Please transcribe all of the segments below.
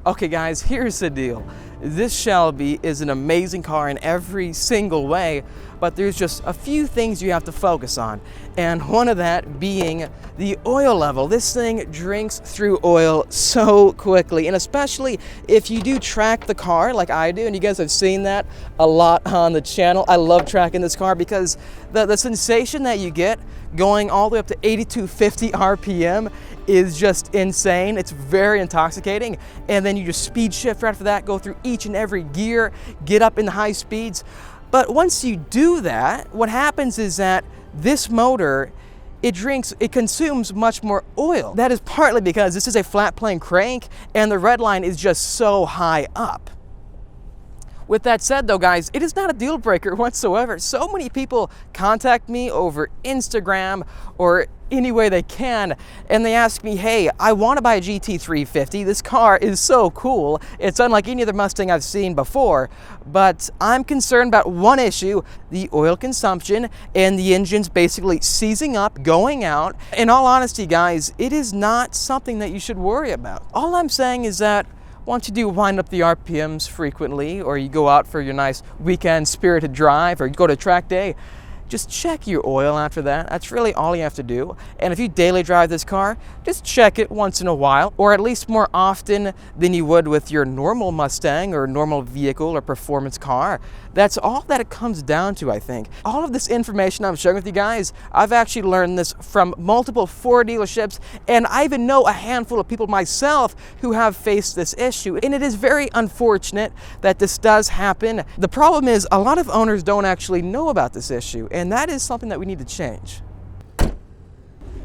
Okay guys, here's the deal. This Shelby is an amazing car in every single way, but there's just a few things you have to focus on. And one of that being the oil level. This thing drinks through oil so quickly, and especially if you do track the car like I do, and you guys have seen that a lot on the channel. I love tracking this car because the sensation that you get going all the way up to 8250 RPM is just insane. It's very intoxicating. And then you just speed shift right after that, go through each and every gear, get up in the high speeds. But once you do that, what happens is that this motor, it consumes much more oil. That is partly because this is a flat plane crank and the red line is just so high up. With that said though guys, it is not a deal breaker whatsoever. So many people contact me over Instagram or any way they can, and they ask me, hey, I want to buy a GT350. This car is so cool. It's unlike any other Mustang I've seen before, but I'm concerned about one issue, the oil consumption and the engine's basically seizing up, going out. In all honesty guys, it is not something that you should worry about. All I'm saying is that once you do wind up the RPMs frequently, or you go out for your nice weekend spirited drive, or you go to track day, just check your oil after that. That's really all you have to do. And if you daily drive this car, just check it once in a while, or at least more often than you would with your normal Mustang or normal vehicle or performance car. That's all that it comes down to, I think. All of this information I'm sharing with you guys, I've actually learned this from multiple Ford dealerships, and I even know a handful of people myself who have faced this issue. And it is very unfortunate that this does happen. The problem is a lot of owners don't actually know about this issue, and that is something that we need to change.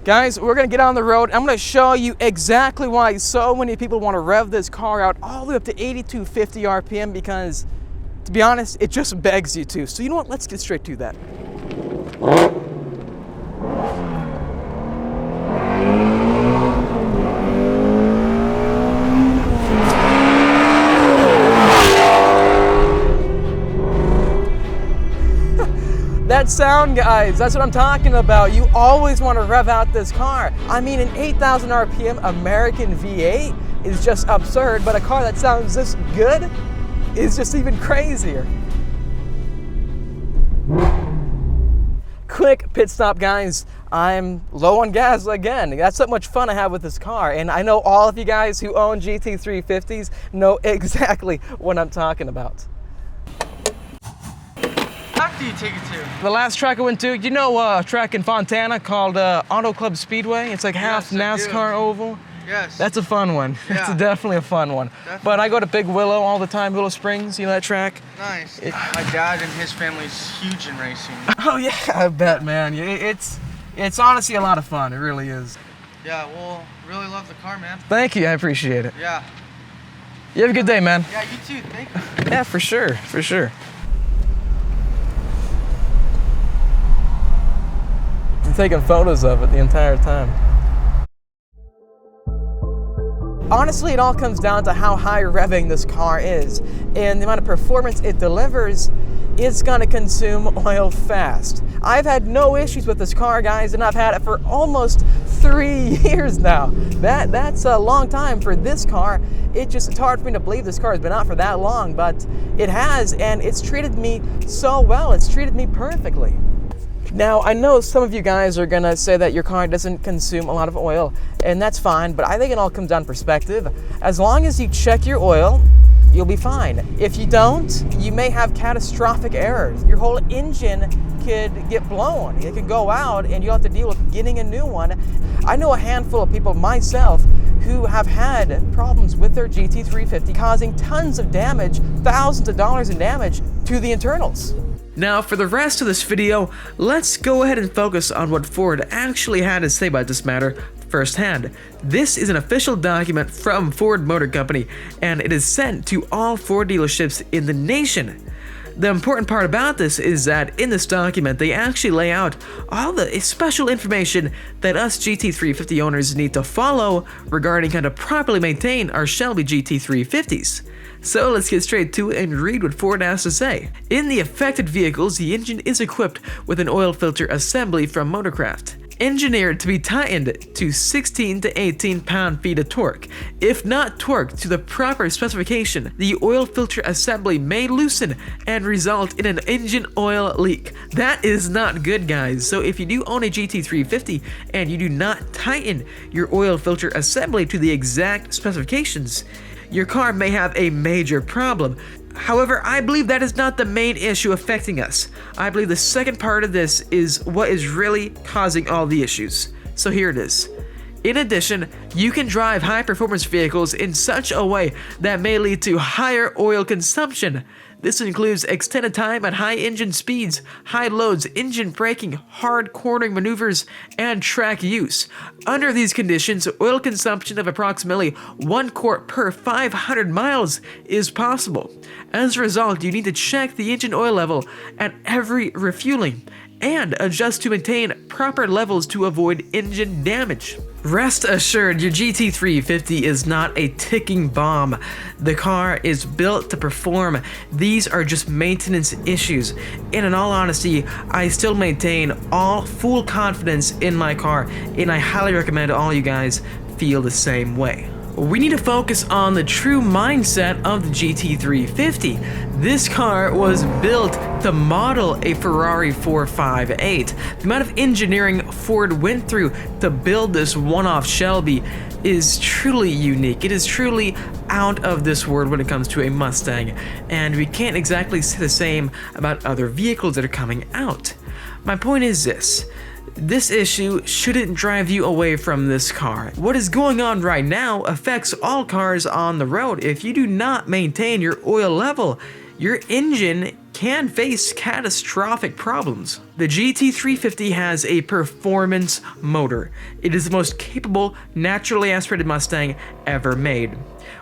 Guys, we're gonna get on the road. I'm gonna show you exactly why so many people want to rev this car out all the way up to 8250 RPM, because to be honest, it just begs you to. So you know what, let's get straight to that. That sound, guys, that's what I'm talking about. You always want to rev out this car. I mean, an 8,000 RPM American V8 is just absurd, but a car that sounds this good is just even crazier. Quick pit stop, guys. I'm low on gas again. That's so much fun I have with this car, and I know all of you guys who own GT350s know exactly what I'm talking about. Do you take it to? The last track I went to, you know a track in Fontana called Auto Club Speedway? It's like half NASCAR oval. Yes. That's a fun one. Yeah. It's definitely a fun one. Definitely. But I go to Big Willow all the time, Willow Springs, you know that track? Nice. My dad and his family's huge in racing. Oh yeah, I bet, man. It's honestly a lot of fun, it really is. Yeah, well, really love the car, man. Thank you, I appreciate it. Yeah. You have a good day, man. Yeah, you too, thank you. Yeah, for sure, for sure. I'm taking photos of it the entire time. Honestly, it all comes down to how high revving this car is, and the amount of performance it delivers. It's gonna consume oil fast. I've had no issues with this car, guys, and I've had it for almost 3 years now. That's a long time for this car. It's hard for me to believe this car has been out for that long, but it has, and it's treated me so well. It's treated me perfectly. Now, I know some of you guys are gonna say that your car doesn't consume a lot of oil, and that's fine, but I think it all comes down to perspective. As long as you check your oil, you'll be fine. If you don't, you may have catastrophic errors. Your whole engine could get blown. It could go out, and you'll have to deal with getting a new one. I know a handful of people, myself, who have had problems with their GT350, causing tons of damage, thousands of dollars in damage to the internals. Now, for the rest of this video, let's go ahead and focus on what Ford actually had to say about this matter firsthand. This is an official document from Ford Motor Company, and it is sent to all Ford dealerships in the nation. The important part about this is that in this document, they actually lay out all the special information that us GT350 owners need to follow regarding how to properly maintain our Shelby GT350s. So let's get straight to it and read what Ford has to say. In the affected vehicles, the engine is equipped with an oil filter assembly from Motorcraft. engineered to be tightened to 16 to 18 pound-feet of torque. If not torqued to the proper specification, the oil filter assembly may loosen and result in an engine oil leak. That is not good, guys. So if you do own a GT350 and you do not tighten your oil filter assembly to the exact specifications, your car may have a major problem. However, I believe that is not the main issue affecting us. I believe the second part of this is what is really causing all the issues. So here it is. In addition, you can drive high-performance vehicles in such a way that may lead to higher oil consumption. This includes extended time at high engine speeds, high loads, engine braking, hard cornering maneuvers, and track use. Under these conditions, oil consumption of approximately 1 quart per 500 miles is possible. As a result, you need to check the engine oil level at every refueling and adjust to maintain proper levels to avoid engine damage. Rest assured, your GT350 is not a ticking bomb. The car is built to perform. These are just maintenance issues. And in all honesty, I still maintain all full confidence in my car, and I highly recommend all you guys feel the same way. We need to focus on the true mindset of the GT350. This car was built to model a Ferrari 458. The amount of engineering Ford went through to build this one-off Shelby is truly unique. It is truly out of this world when it comes to a Mustang, and we can't exactly say the same about other vehicles that are coming out. My point is this issue shouldn't drive you away from this car. What is going on right now affects all cars on the road. If you do not maintain your oil level, your engine can face catastrophic problems. The GT350 has a performance motor. It is the most capable, naturally aspirated Mustang ever made.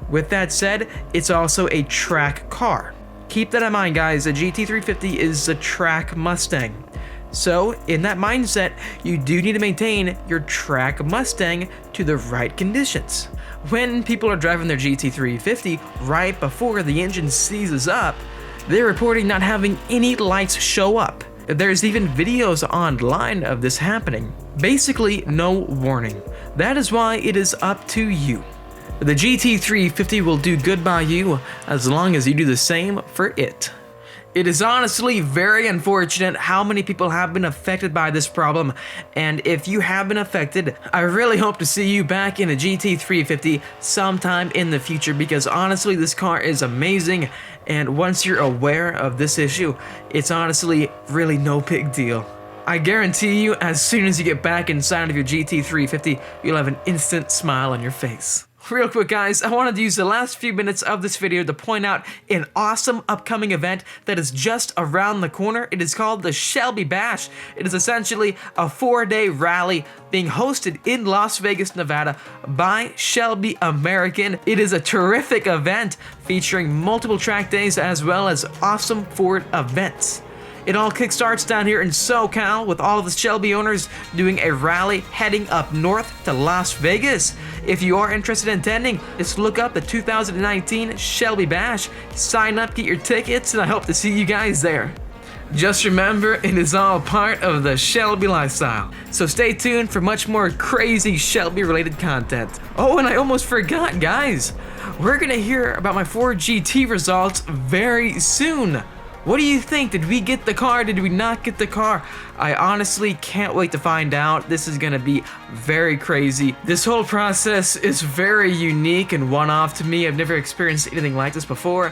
With that said, it's also a track car. Keep that in mind, guys. The GT350 is a track Mustang. So, in that mindset, you do need to maintain your track Mustang to the right conditions. When people are driving their GT350 right before the engine seizes up, they're reporting not having any lights show up. There's even videos online of this happening. Basically, no warning. That is why it is up to you. The GT350 will do good by you as long as you do the same for it. It is honestly very unfortunate how many people have been affected by this problem, and if you have been affected, I really hope to see you back in a GT350 sometime in the future, because honestly this car is amazing, and once you're aware of this issue, it's honestly really no big deal. I guarantee you, as soon as you get back inside of your GT350, you'll have an instant smile on your face. Real quick, guys, I wanted to use the last few minutes of this video to point out an awesome upcoming event that is just around the corner. It is called the Shelby Bash. It is essentially a 4-day rally being hosted in Las Vegas, Nevada by Shelby American. It is a terrific event featuring multiple track days as well as awesome Ford events. It all kickstarts down here in SoCal with all of the Shelby owners doing a rally heading up north to Las Vegas. If you are interested in attending, just look up the 2019 Shelby Bash, sign up, get your tickets, and I hope to see you guys there. Just remember, it is all part of the Shelby lifestyle. So stay tuned for much more crazy Shelby related content. Oh, and I almost forgot, guys. We're gonna hear about my Ford GT results very soon. What do you think? Did we get the car? Did we not get the car? I honestly can't wait to find out. This is gonna be very crazy. This whole process is very unique and one-off to me. I've never experienced anything like this before.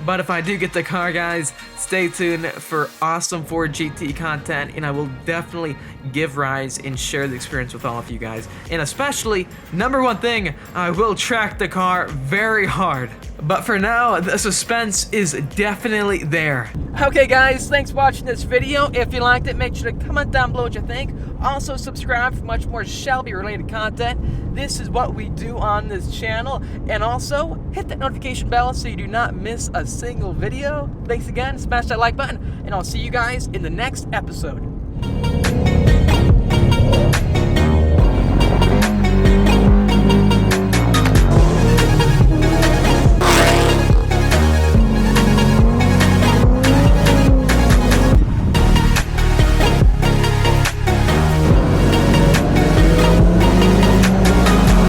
But if I do get the car, guys, stay tuned for awesome Ford GT content, and I will definitely give rise and share the experience with all of you guys. And especially, number one thing, I will track the car very hard. But for now, the suspense is definitely there. Okay, guys, thanks for watching this video. If you liked it, make sure to comment down below what you think. Also, subscribe for much more Shelby-related content. This is what we do on this channel. And also, hit that notification bell so you do not miss a single video. Thanks again, smash that like button, and I'll see you guys in the next episode.